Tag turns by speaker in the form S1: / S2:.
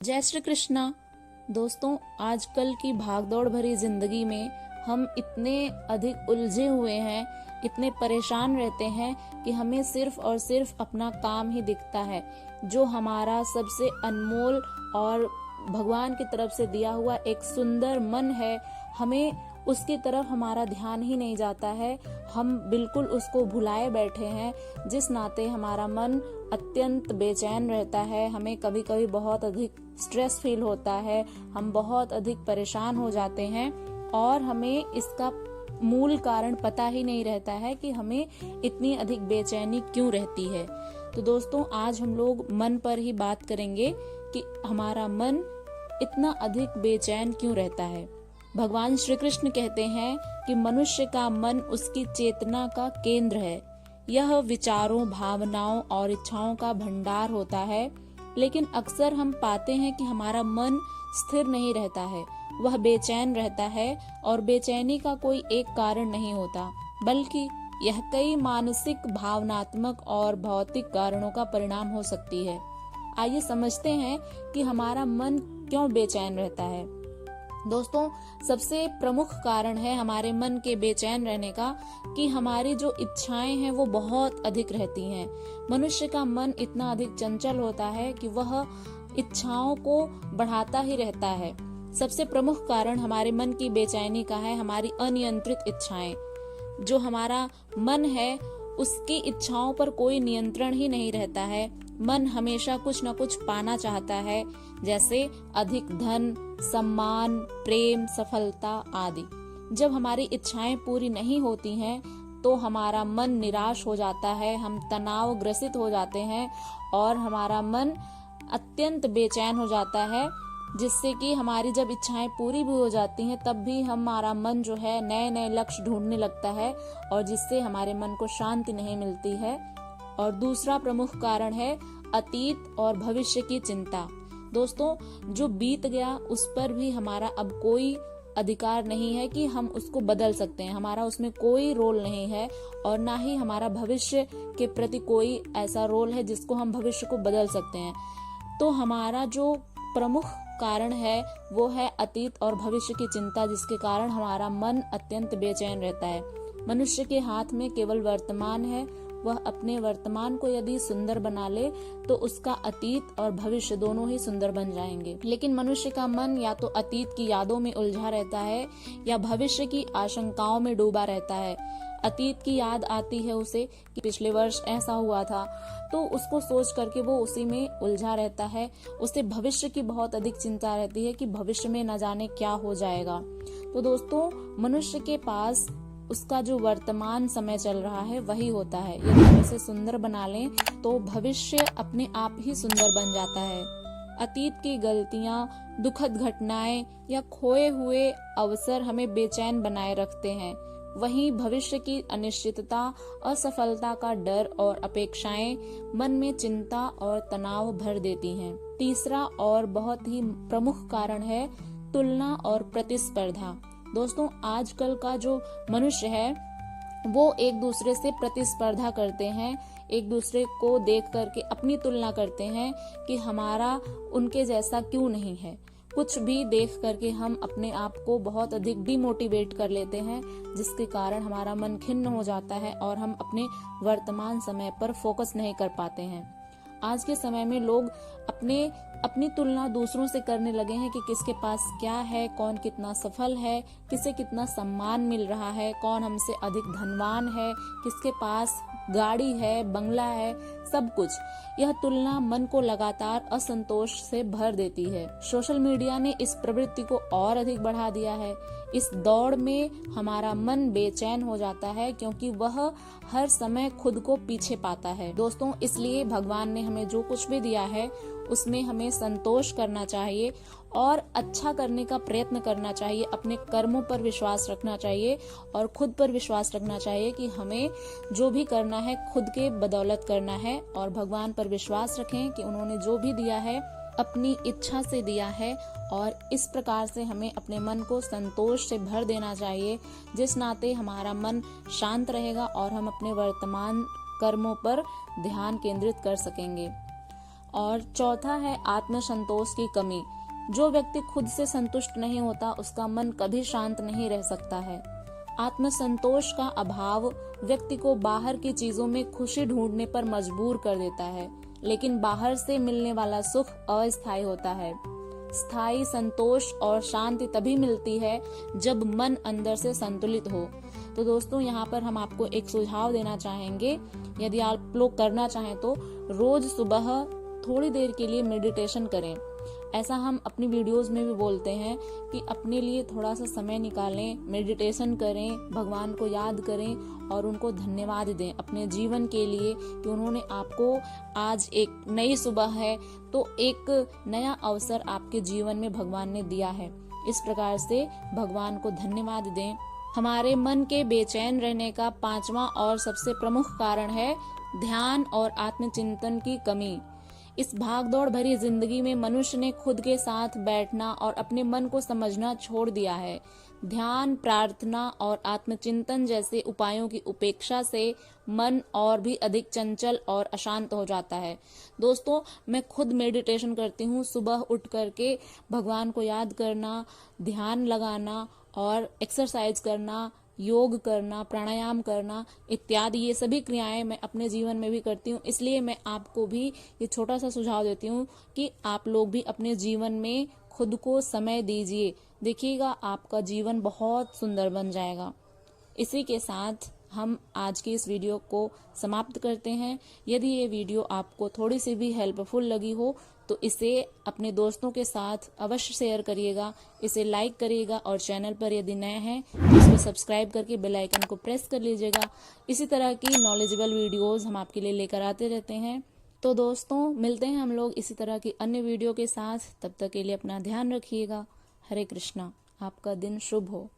S1: जय श्री कृष्णा। दोस्तों, आजकल की भागदौड़ भरी जिंदगी में हम इतने अधिक उलझे हुए हैं, इतने परेशान रहते हैं कि हमें सिर्फ और सिर्फ अपना काम ही दिखता है। जो हमारा सबसे अनमोल और भगवान की तरफ से दिया हुआ एक सुंदर मन है, हमें उसकी तरफ हमारा ध्यान ही नहीं जाता है। हम बिल्कुल उसको भुलाए बैठे हैं, जिस नाते हमारा मन अत्यंत बेचैन रहता है। हमें कभी कभी बहुत अधिक स्ट्रेस फील होता है, हम बहुत अधिक परेशान हो जाते हैं और हमें इसका मूल कारण पता ही नहीं रहता है कि हमें इतनी अधिक बेचैनी क्यों रहती है। तो दोस्तों, आज हम लोग मन पर ही बात करेंगे कि हमारा मन इतना अधिक बेचैन क्यों रहता है। भगवान श्री कृष्ण कहते हैं कि मनुष्य का मन उसकी चेतना का केंद्र है। यह विचारों, भावनाओं और इच्छाओं का भंडार होता है, लेकिन अक्सर हम पाते हैं कि हमारा मन स्थिर नहीं रहता है, वह बेचैन रहता है और बेचैनी का कोई एक कारण नहीं होता, बल्कि यह कई मानसिक, भावनात्मक और भौतिक कारणों का परिणाम हो सकती है। आइए समझते हैं कि हमारा मन क्यों बेचैन रहता है। दोस्तों, सबसे प्रमुख कारण है हमारे मन के बेचैन रहने का कि हमारी जो इच्छाएं हैं वो बहुत अधिक रहती हैं। मनुष्य का मन इतना अधिक चंचल होता है कि वह इच्छाओं को बढ़ाता ही रहता है। सबसे प्रमुख कारण हमारे मन की बेचैनी का है हमारी अनियंत्रित इच्छाएं। जो हमारा मन है उसकी इच्छाओं पर कोई नियंत्रण ही नहीं रहता है। मन हमेशा कुछ न कुछ पाना चाहता है, जैसे अधिक धन, सम्मान, प्रेम, सफलता आदि। जब हमारी इच्छाएं पूरी नहीं होती हैं तो हमारा मन निराश हो जाता है, हम तनाव ग्रसित हो जाते हैं और हमारा मन अत्यंत बेचैन हो जाता है, जिससे कि हमारी जब इच्छाएं पूरी भी हो जाती हैं तब भी हमारा मन जो है नए नए लक्ष्य ढूंढने लगता है और जिससे हमारे मन को शांति नहीं मिलती है। और दूसरा प्रमुख कारण है अतीत और भविष्य की चिंता। दोस्तों, जो बीत गया उस पर भी हमारा अब कोई अधिकार नहीं है कि हम उसको बदल सकते हैं, हमारा उसमें कोई रोल नहीं है और ना ही हमारा भविष्य के प्रति कोई ऐसा रोल है जिसको हम भविष्य को बदल सकते हैं। तो हमारा जो प्रमुख कारण है वो है अतीत और भविष्य की चिंता, जिसके कारण हमारा मन अत्यंत बेचैन रहता है। मनुष्य के हाथ में केवल वर्तमान है, वह अपने वर्तमान को यदि सुंदर बना ले तो उसका अतीत और भविष्य दोनों ही सुंदर बन जाएंगे। लेकिन मनुष्य का मन या तो अतीत की यादों में उलझा रहता है या भविष्य की आशंकाओं में डूबा रहता है। अतीत की याद आती है उसे कि पिछले वर्ष ऐसा हुआ था, तो उसको सोच करके वो उसी में उलझा रहता है। उसे भविष्य की बहुत अधिक चिंता रहती है कि भविष्य में न जाने क्या हो जाएगा। तो दोस्तों, मनुष्य के पास उसका जो वर्तमान समय चल रहा है वही होता है। यदि हम इसे सुंदर बना लें तो भविष्य अपने आप ही सुंदर बन जाता है। अतीत की गलतियां, दुखद घटनाएं या खोए हुए अवसर हमें बेचैन बनाए रखते हैं। वहीं भविष्य की अनिश्चितता, असफलता का डर और अपेक्षाएं मन में चिंता और तनाव भर देती हैं। तीसरा और बहुत ही प्रमुख कारण है तुलना और प्रतिस्पर्धा। दोस्तों, आजकल का जो मनुष्य है वो एक दूसरे से प्रतिस्पर्धा करते हैं, एक दूसरे को देख करके अपनी तुलना करते हैं कि हमारा उनके जैसा क्यों नहीं है। कुछ भी देख करके हम अपने आप को बहुत अधिक डिमोटिवेट कर लेते हैं, जिसके कारण हमारा मन खिन्न हो जाता है और हम अपने वर्तमान समय पर फोकस नहीं कर पाते हैं। आज के समय में लोग अपनी तुलना दूसरों से करने लगे हैं कि किसके पास क्या है, कौन कितना सफल है, किसे कितना सम्मान मिल रहा है, कौन हमसे अधिक धनवान है, किसके पास गाड़ी है, बंगला है, सब कुछ। यह तुलना मन को लगातार असंतोष से भर देती है। सोशल मीडिया ने इस प्रवृत्ति को और अधिक बढ़ा दिया है। इस दौड़ में हमारा मन बेचैन हो जाता है क्योंकि वह हर समय खुद को पीछे पाता है। दोस्तों, इसलिए भगवान ने हमें जो कुछ भी दिया है उसमें हमें संतोष करना चाहिए और अच्छा करने का प्रयत्न करना चाहिए। अपने कर्मों पर विश्वास रखना चाहिए और खुद पर विश्वास रखना चाहिए कि हमें जो भी करना है खुद के बदौलत करना है। और भगवान पर विश्वास रखें कि उन्होंने जो भी दिया है अपनी इच्छा से दिया है और इस प्रकार से हमें अपने मन को संतोष से भर देना चाहिए, जिस नाते हमारा मन शांत रहेगा और हम अपने वर्तमान कर्मों पर ध्यान केंद्रित कर सकेंगे। और चौथा है आत्मसंतोष की कमी। जो व्यक्ति खुद से संतुष्ट नहीं होता उसका मन कभी शांत नहीं रह सकता है। आत्मसंतोष का अभाव व्यक्ति को बाहर की चीजों में खुशी ढूंढने पर मजबूर कर देता है, लेकिन बाहर से मिलने वाला सुख अस्थायी होता है। स्थायी संतोष और शांति तभी मिलती है जब मन अंदर से संतुलित हो। तो दोस्तों, यहाँ पर हम आपको एक सुझाव देना चाहेंगे। यदि आप लोग करना चाहें तो रोज सुबह थोड़ी देर के लिए मेडिटेशन करें। ऐसा हम अपनी वीडियोस में भी बोलते हैं कि अपने लिए थोड़ा सा समय निकालें, मेडिटेशन करें, भगवान को याद करें और उनको धन्यवाद दें अपने जीवन के लिए कि उन्होंने आपको, आज एक नई सुबह है तो एक नया अवसर आपके जीवन में भगवान ने दिया है। इस प्रकार से भगवान को धन्यवाद दें। हमारे मन के बेचैन रहने का पांचवा और सबसे प्रमुख कारण है ध्यान और आत्मचिंतन की कमी। इस भागदौड़ भरी जिंदगी में मनुष्य ने खुद के साथ बैठना और अपने मन को समझना छोड़ दिया है। ध्यान, प्रार्थना और आत्मचिंतन जैसे उपायों की उपेक्षा से मन और भी अधिक चंचल और अशांत हो जाता है। दोस्तों, मैं खुद मेडिटेशन करती हूँ। सुबह उठ करके भगवान को याद करना, ध्यान लगाना और एक्सरसाइज करना, योग करना, प्राणायाम करना इत्यादि, ये सभी क्रियाएं मैं अपने जीवन में भी करती हूँ। इसलिए मैं आपको भी ये छोटा सा सुझाव देती हूँ कि आप लोग भी अपने जीवन में खुद को समय दीजिए। देखिएगा आपका जीवन बहुत सुंदर बन जाएगा। इसी के साथ हम आज की इस वीडियो को समाप्त करते हैं। यदि ये वीडियो आपको थोड़ी सी भी हेल्पफुल लगी हो तो इसे अपने दोस्तों के साथ अवश्य शेयर करिएगा, इसे लाइक करिएगा और चैनल पर यदि नए हैं तो इसे सब्सक्राइब करके बेल आइकन को प्रेस कर लीजिएगा। इसी तरह की नॉलेजेबल वीडियोस हम आपके लिए लेकर आते रहते हैं। तो दोस्तों, मिलते हैं हम लोग इसी तरह की अन्य वीडियो के साथ। तब तक के लिए अपना ध्यान रखिएगा। हरे कृष्णा। आपका दिन शुभ हो।